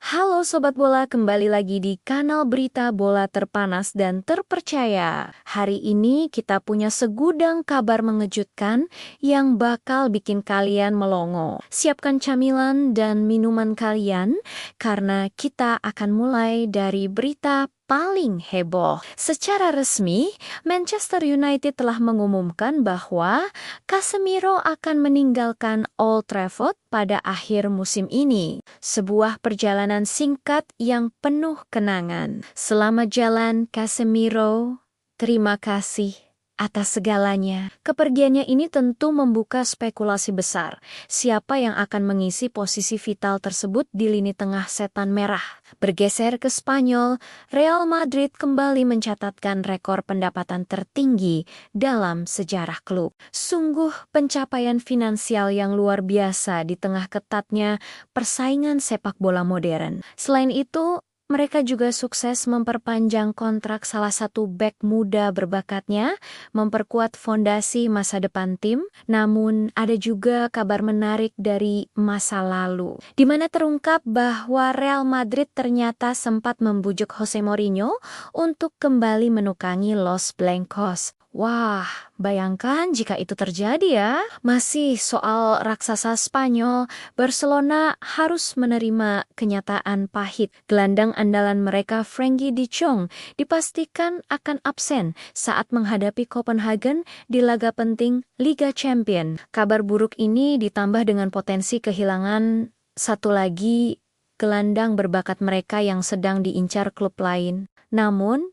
Halo Sobat Bola, kembali lagi di kanal berita bola terpanas dan terpercaya. Hari ini kita punya segudang kabar mengejutkan yang bakal bikin kalian melongo. Siapkan camilan dan minuman kalian karena kita akan mulai dari berita paling heboh. Secara resmi, Manchester United telah mengumumkan bahwa Casemiro akan meninggalkan Old Trafford pada akhir musim ini. Sebuah perjalanan singkat yang penuh kenangan. Selamat jalan, Casemiro. Terima kasih atas segalanya. Kepergiannya ini tentu membuka spekulasi besar. Siapa yang akan mengisi posisi vital tersebut di lini tengah setan merah? Bergeser ke Spanyol, Real Madrid kembali mencatatkan rekor pendapatan tertinggi dalam sejarah klub. Sungguh pencapaian finansial yang luar biasa di tengah ketatnya persaingan sepak bola modern. Selain itu, mereka juga sukses memperpanjang kontrak salah satu bek muda berbakatnya, memperkuat fondasi masa depan tim. Namun, ada juga kabar menarik dari masa lalu, di mana terungkap bahwa Real Madrid ternyata sempat membujuk Jose Mourinho untuk kembali menukangi Los Blancos. Wah, bayangkan jika itu terjadi ya. Masih soal raksasa Spanyol, Barcelona harus menerima kenyataan pahit. Gelandang andalan mereka Frenkie de Jong dipastikan akan absen saat menghadapi Copenhagen di laga penting Liga Champion. Kabar buruk ini ditambah dengan potensi kehilangan satu lagi gelandang berbakat mereka yang sedang diincar klub lain. Namun,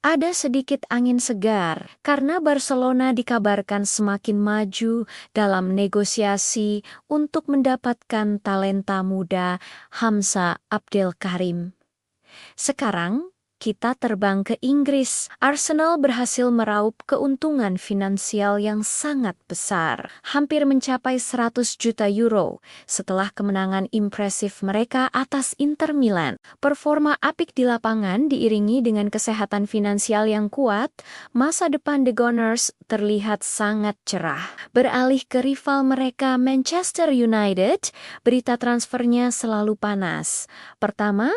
ada sedikit angin segar karena Barcelona dikabarkan semakin maju dalam negosiasi untuk mendapatkan talenta muda Hamza Abdelkarim. Sekarang, kita terbang ke Inggris. Arsenal berhasil meraup keuntungan finansial yang sangat besar, hampir mencapai 100 juta euro setelah kemenangan impresif mereka atas Inter Milan. Performa apik di lapangan diiringi dengan kesehatan finansial yang kuat, masa depan The Gunners terlihat sangat cerah. Beralih ke rival mereka Manchester United, berita transfernya selalu panas. Pertama,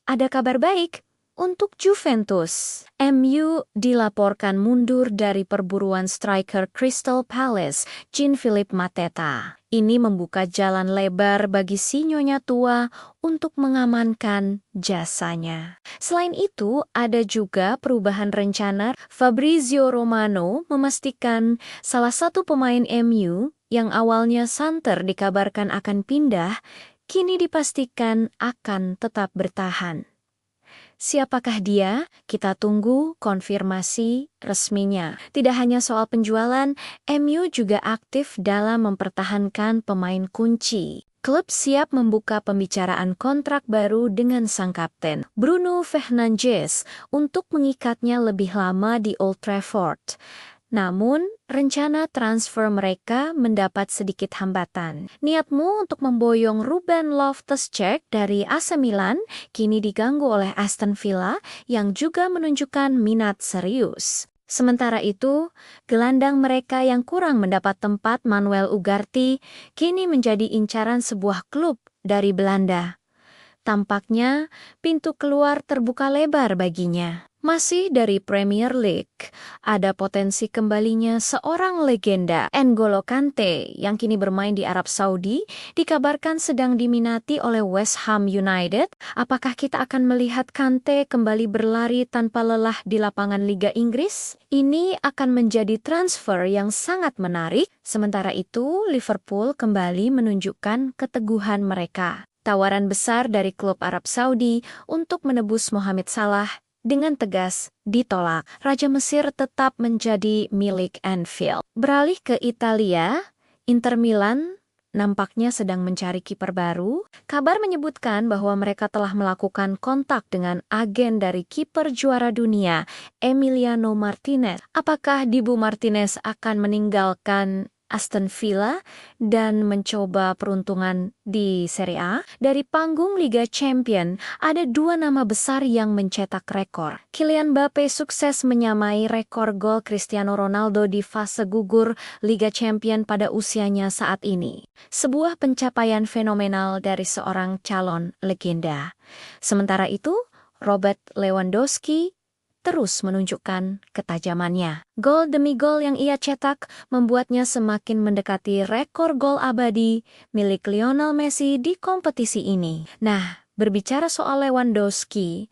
ada kabar baik untuk Juventus. MU dilaporkan mundur dari perburuan striker Crystal Palace, Jean-Philippe Mateta. Ini membuka jalan lebar bagi si nyonya tua untuk mengamankan jasanya. Selain itu, ada juga perubahan rencana. Fabrizio Romano memastikan salah satu pemain MU yang awalnya santer dikabarkan akan pindah, kini dipastikan akan tetap bertahan. Siapakah dia? Kita tunggu konfirmasi resminya. Tidak hanya soal penjualan, MU juga aktif dalam mempertahankan pemain kunci. Klub siap membuka pembicaraan kontrak baru dengan sang kapten, Bruno Fernandes, untuk mengikatnya lebih lama di Old Trafford. Namun, rencana transfer mereka mendapat sedikit hambatan. Niatmu untuk memboyong Ruben Loftus-Cheek dari AC Milan kini diganggu oleh Aston Villa yang juga menunjukkan minat serius. Sementara itu, gelandang mereka yang kurang mendapat tempat Manuel Ugarte kini menjadi incaran sebuah klub dari Belanda. Tampaknya pintu keluar terbuka lebar baginya. Masih dari Premier League, ada potensi kembalinya seorang legenda, N'Golo Kante, yang kini bermain di Arab Saudi, dikabarkan sedang diminati oleh West Ham United. Apakah kita akan melihat Kante kembali berlari tanpa lelah di lapangan Liga Inggris? Ini akan menjadi transfer yang sangat menarik. Sementara itu, Liverpool kembali menunjukkan keteguhan mereka. Tawaran besar dari klub Arab Saudi untuk menebus Mohamed Salah dengan tegas ditolak. Raja Mesir tetap menjadi milik Anfield. Beralih ke Italia, Inter Milan nampaknya sedang mencari kiper baru. Kabar menyebutkan bahwa mereka telah melakukan kontak dengan agen dari kiper juara dunia, Emiliano Martinez. Apakah Dibu Martinez akan meninggalkan Aston Villa dan mencoba peruntungan di Serie A. Dari panggung Liga Champion, ada dua nama besar yang mencetak rekor. Kylian Mbappe sukses menyamai rekor gol Cristiano Ronaldo di fase gugur Liga Champion pada usianya saat ini. Sebuah pencapaian fenomenal dari seorang calon legenda. Sementara itu, Robert Lewandowski terus menunjukkan ketajamannya. Gol demi gol yang ia cetak membuatnya semakin mendekati rekor gol abadi milik Lionel Messi di kompetisi ini. Nah, berbicara soal Lewandowski,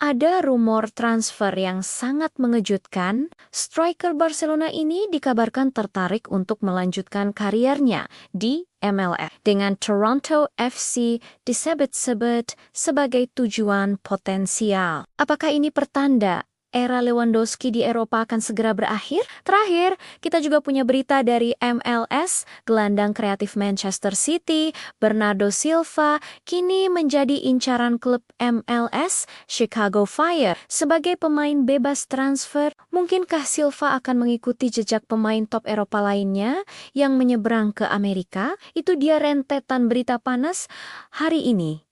ada rumor transfer yang sangat mengejutkan. Striker Barcelona ini dikabarkan tertarik untuk melanjutkan kariernya di MLS dengan Toronto FC disebut-sebut sebagai tujuan potensial. Apakah ini pertanda era Lewandowski di Eropa akan segera berakhir? Terakhir, kita juga punya berita dari MLS, gelandang kreatif Manchester City, Bernardo Silva, kini menjadi incaran klub MLS, Chicago Fire. Sebagai pemain bebas transfer, mungkinkah Silva akan mengikuti jejak pemain top Eropa lainnya yang menyeberang ke Amerika? Itu dia rentetan berita panas hari ini.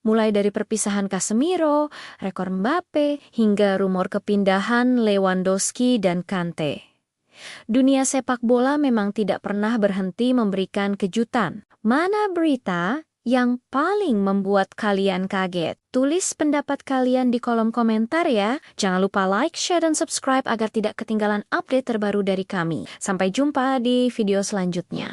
Mulai dari perpisahan Casemiro, rekor Mbappe, hingga rumor kepindahan Lewandowski dan Kante. Dunia sepak bola memang tidak pernah berhenti memberikan kejutan. Mana berita yang paling membuat kalian kaget? Tulis pendapat kalian di kolom komentar ya. Jangan lupa like, share, dan subscribe agar tidak ketinggalan update terbaru dari kami. Sampai jumpa di video selanjutnya.